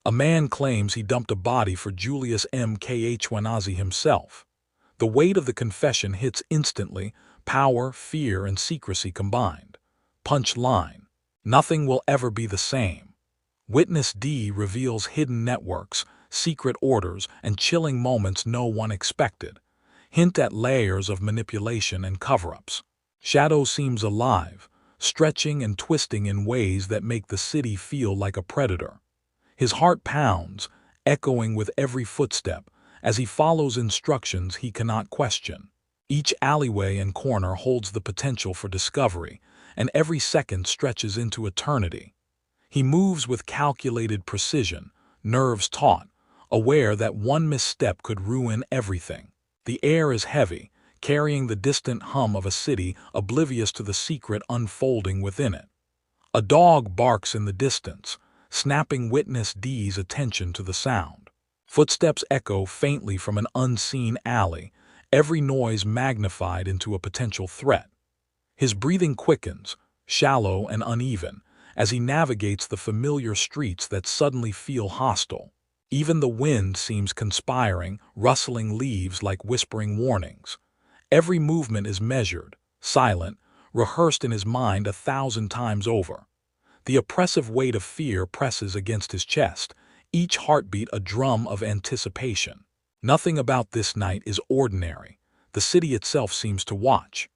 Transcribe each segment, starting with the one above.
A man claims he dumped a body for Julius MKhwanazi himself. The weight of the confession hits instantly, power, fear, and secrecy combined. Punch line: nothing will ever be the same. Witness D reveals hidden networks, secret orders, and chilling moments no one expected. Hint at layers of manipulation and cover-ups. Shadow seems alive, stretching and twisting in ways that make the city feel like a predator. His heart pounds, echoing with every footstep, as he follows instructions he cannot question. Each alleyway and corner holds the potential for discovery, and every second stretches into eternity. He moves with calculated precision, nerves taut, aware that one misstep could ruin everything. The air is heavy, carrying the distant hum of a city oblivious to the secret unfolding within it. A dog barks in the distance, snapping Witness D's attention to the sound. Footsteps echo faintly from an unseen alley, every noise magnified into a potential threat. His breathing quickens, shallow and uneven, as he navigates the familiar streets that suddenly feel hostile. Even the wind seems conspiring, rustling leaves like whispering warnings. Every movement is measured, silent, rehearsed in his mind 1,000 times over. The oppressive weight of fear presses against his chest, each heartbeat a drum of anticipation. Nothing about this night is ordinary. The city itself seems to watch.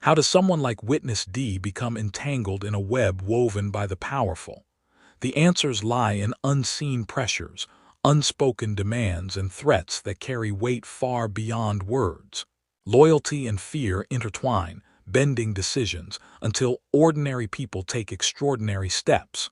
How does someone like Witness D become entangled in a web woven by the powerful? The answers lie in unseen pressures, unspoken demands, and threats that carry weight far beyond words. Loyalty and fear intertwine, bending decisions until ordinary people take extraordinary steps.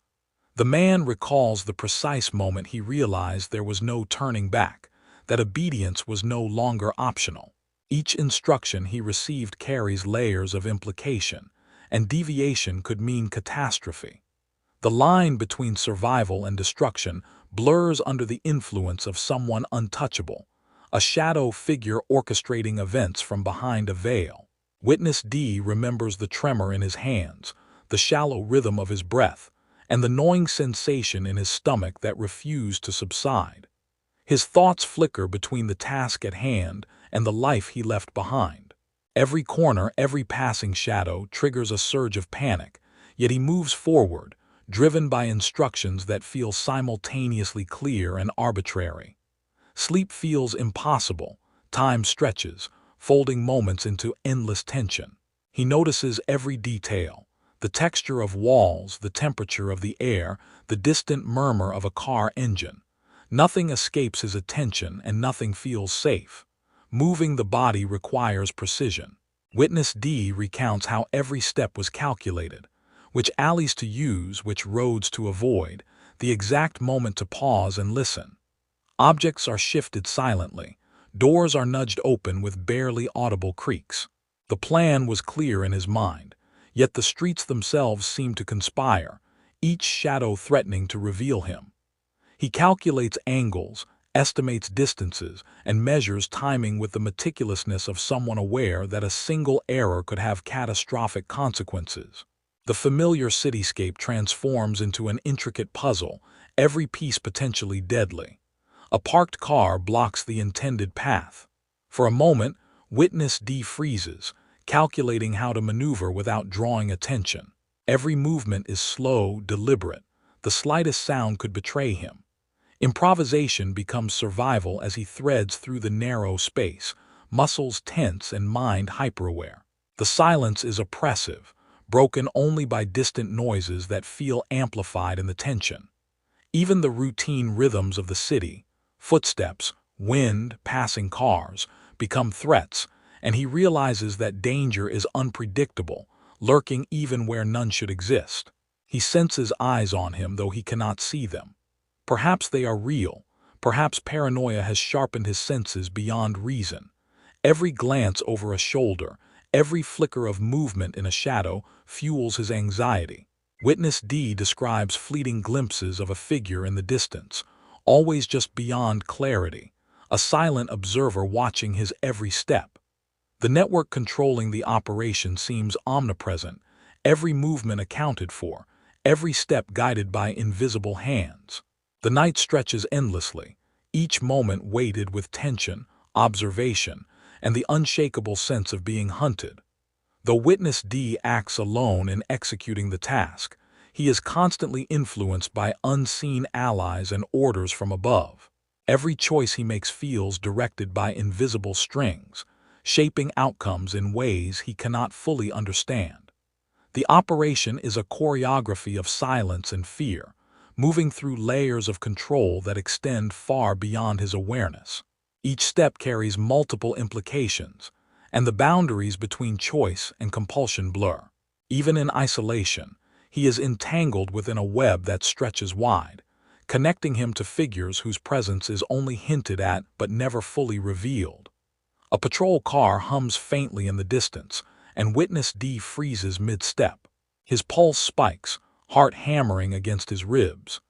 The man recalls the precise moment he realized there was no turning back, that obedience was no longer optional. Each instruction he received carries layers of implication, and deviation could mean catastrophe. The line between survival and destruction blurs under the influence of someone untouchable, a shadow figure orchestrating events from behind a veil. Witness D remembers the tremor in his hands, the shallow rhythm of his breath, and the gnawing sensation in his stomach that refused to subside. His thoughts flicker between the task at hand and the life he left behind. Every corner, every passing shadow triggers a surge of panic, yet he moves forward, driven by instructions that feel simultaneously clear and arbitrary. Sleep feels impossible, time stretches, folding moments into endless tension. He notices every detail: the texture of walls, the temperature of the air, the distant murmur of a car engine. Nothing escapes his attention and nothing feels safe. Moving the body requires precision. Witness D recounts how every step was calculated, which alleys to use, which roads to avoid, the exact moment to pause and listen. Objects are shifted silently, doors are nudged open with barely audible creaks. The plan was clear in his mind, yet the streets themselves seem to conspire, each shadow threatening to reveal him. He calculates angles, estimates distances, and measures timing with the meticulousness of someone aware that a single error could have catastrophic consequences. The familiar cityscape transforms into an intricate puzzle, every piece potentially deadly. A parked car blocks the intended path. For a moment, Witness D freezes, calculating how to maneuver without drawing attention. Every movement is slow, deliberate. The slightest sound could betray him. Improvisation becomes survival as he threads through the narrow space, muscles tense and mind hyperaware. The silence is oppressive, broken only by distant noises that feel amplified in the tension. Even the routine rhythms of the city, footsteps, wind, passing cars, become threats, and he realizes that danger is unpredictable, lurking even where none should exist. He senses eyes on him, though he cannot see them. Perhaps they are real. Perhaps paranoia has sharpened his senses beyond reason. Every glance over a shoulder, every flicker of movement in a shadow fuels his anxiety. Witness D describes fleeting glimpses of a figure in the distance, always just beyond clarity, a silent observer watching his every step. The network controlling the operation seems omnipresent, every movement accounted for, every step guided by invisible hands. The night stretches endlessly, each moment weighted with tension, observation, and the unshakable sense of being hunted. Though Witness D acts alone in executing the task, he is constantly influenced by unseen allies and orders from above. Every choice he makes feels directed by invisible strings, shaping outcomes in ways he cannot fully understand. The operation is a choreography of silence and fear, moving through layers of control that extend far beyond his awareness. Each step carries multiple implications, and the boundaries between choice and compulsion blur. Even in isolation, he is entangled within a web that stretches wide, connecting him to figures whose presence is only hinted at but never fully revealed. A patrol car hums faintly in the distance, and Witness D freezes mid-step. His pulse spikes, heart hammering against his ribs.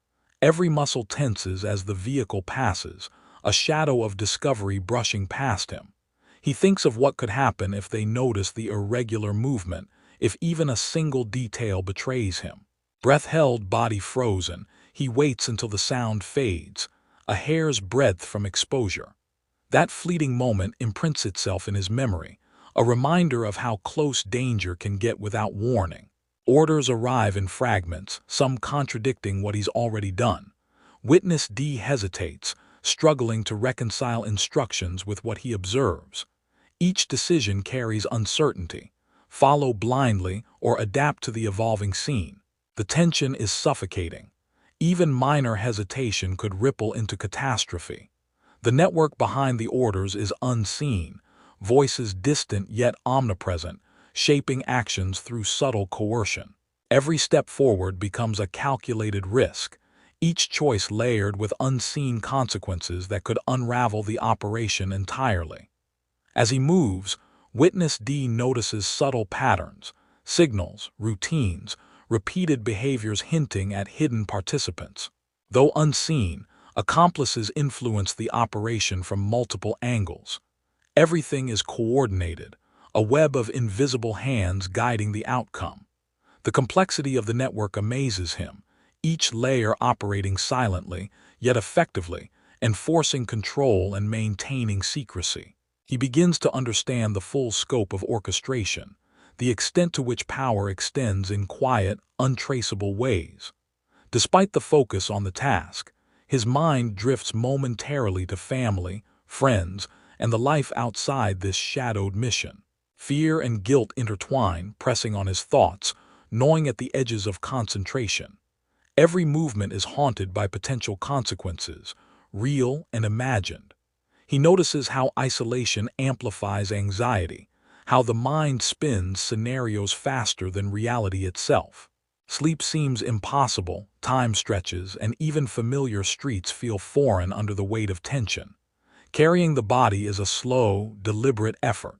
Every muscle tenses as the vehicle passes, a shadow of discovery brushing past him. He thinks of what could happen if they notice the irregular movement, if even a single detail betrays him. Breath held, body frozen, he waits until the sound fades, a hair's breadth from exposure. That fleeting moment imprints itself in his memory, a reminder of how close danger can get without warning. Orders arrive in fragments, some contradicting what he's already done. Witness D hesitates, struggling to reconcile instructions with what he observes. Each decision carries uncertainty: follow blindly or adapt to the evolving scene. The tension is suffocating. Even minor hesitation could ripple into catastrophe. The network behind the orders is unseen, voices distant yet omnipresent, shaping actions through subtle coercion. Every step forward becomes a calculated risk, each choice layered with unseen consequences that could unravel the operation entirely. As he moves, Witness D notices subtle patterns, signals, routines, repeated behaviors hinting at hidden participants. Though unseen, accomplices influence the operation from multiple angles. Everything is coordinated, a web of invisible hands guiding the outcome. The complexity of the network amazes him, each layer operating silently, yet effectively, enforcing control and maintaining secrecy. He begins to understand the full scope of orchestration, the extent to which power extends in quiet, untraceable ways. Despite the focus on the task, his mind drifts momentarily to family, friends, and the life outside this shadowed mission. Fear and guilt intertwine, pressing on his thoughts, gnawing at the edges of concentration. Every movement is haunted by potential consequences, real and imagined. He notices how isolation amplifies anxiety, how the mind spins scenarios faster than reality itself. Sleep seems impossible, time stretches, and even familiar streets feel foreign under the weight of tension. Carrying the body is a slow, deliberate effort.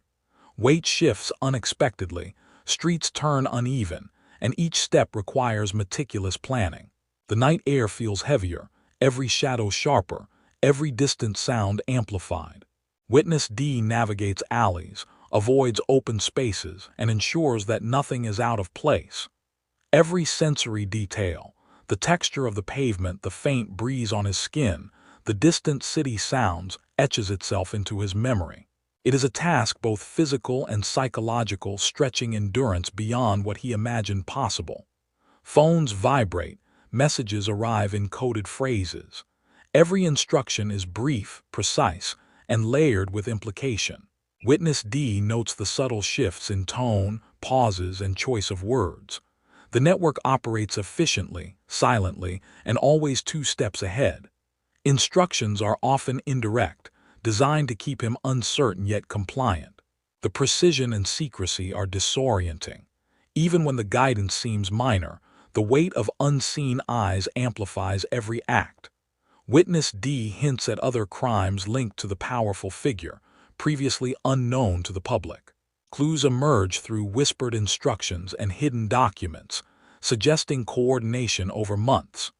Weight shifts unexpectedly, streets turn uneven, and each step requires meticulous planning. The night air feels heavier, every shadow sharper, every distant sound amplified. Witness D navigates alleys, avoids open spaces, and ensures that nothing is out of place. Every sensory detail, the texture of the pavement, the faint breeze on his skin, the distant city sounds, etches itself into his memory. It is a task both physical and psychological, stretching endurance beyond what he imagined possible. Phones vibrate, messages arrive in coded phrases. Every instruction is brief, precise, and layered with implication. Witness D notes the subtle shifts in tone, pauses, and choice of words. The network operates efficiently, silently, and always 2 steps ahead. Instructions are often indirect, designed to keep him uncertain yet compliant. The precision and secrecy are disorienting. Even when the guidance seems minor, the weight of unseen eyes amplifies every act. Witness D hints at other crimes linked to the powerful figure, previously unknown to the public. Clues emerge through whispered instructions and hidden documents, suggesting coordination over months.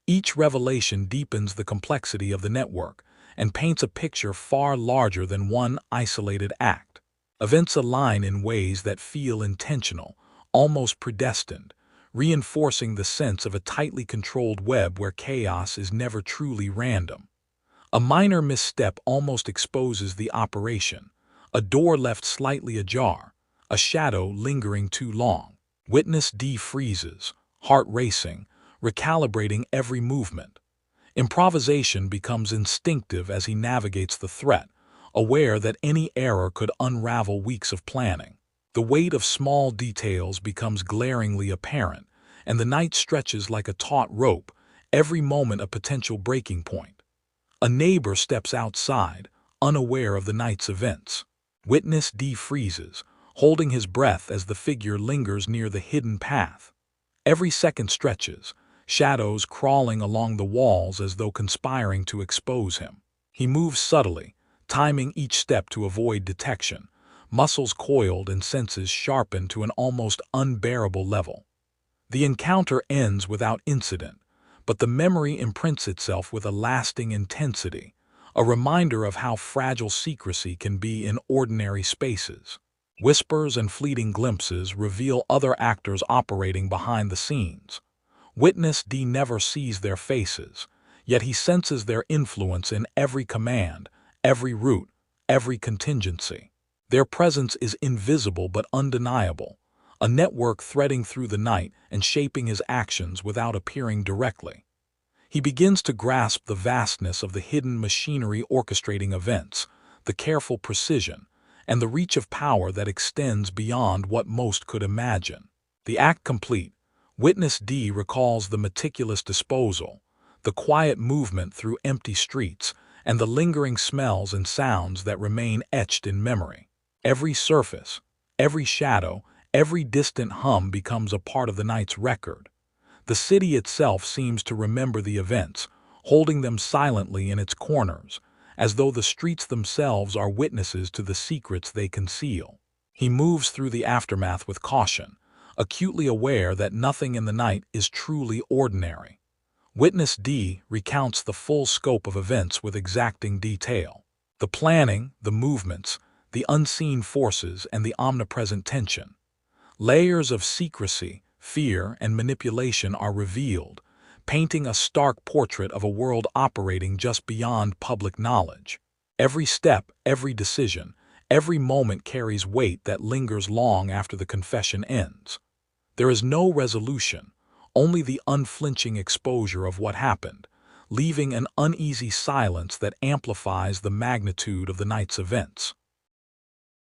Each revelation deepens the complexity of the network and paints a picture far larger than one isolated act. Events align in ways that feel intentional, almost predestined, reinforcing the sense of a tightly controlled web where chaos is never truly random. A minor misstep almost exposes the operation, a door left slightly ajar, a shadow lingering too long. Witness D freezes, heart racing, recalibrating every movement. Improvisation becomes instinctive as he navigates the threat, aware that any error could unravel weeks of planning. The weight of small details becomes glaringly apparent, and the night stretches like a taut rope, every moment a potential breaking point. A neighbor steps outside, unaware of the night's events. Witness D freezes, holding his breath as the figure lingers near the hidden path. Every second stretches, shadows crawling along the walls as though conspiring to expose him. He moves subtly, timing each step to avoid detection, muscles coiled and senses sharpened to an almost unbearable level. The encounter ends without incident, but the memory imprints itself with a lasting intensity, a reminder of how fragile secrecy can be in ordinary spaces. Whispers and fleeting glimpses reveal other actors operating behind the scenes. Witness D never sees their faces, yet he senses their influence in every command, every route, every contingency. Their presence is invisible but undeniable, a network threading through the night and shaping his actions without appearing directly. He begins to grasp the vastness of the hidden machinery orchestrating events, the careful precision, and the reach of power that extends beyond what most could imagine. The act complete, Witness D recalls the meticulous disposal, the quiet movement through empty streets, and the lingering smells and sounds that remain etched in memory. Every surface, every shadow, every distant hum becomes a part of the night's record. The city itself seems to remember the events, holding them silently in its corners, as though the streets themselves are witnesses to the secrets they conceal. He moves through the aftermath with caution, acutely aware that nothing in the night is truly ordinary. Witness D recounts the full scope of events with exacting detail. The planning, the movements, the unseen forces, and the omnipresent tension. Layers of secrecy, fear, and manipulation are revealed, painting a stark portrait of a world operating just beyond public knowledge. Every step, every decision, every moment carries weight that lingers long after the confession ends. There is no resolution, only the unflinching exposure of what happened, leaving an uneasy silence that amplifies the magnitude of the night's events.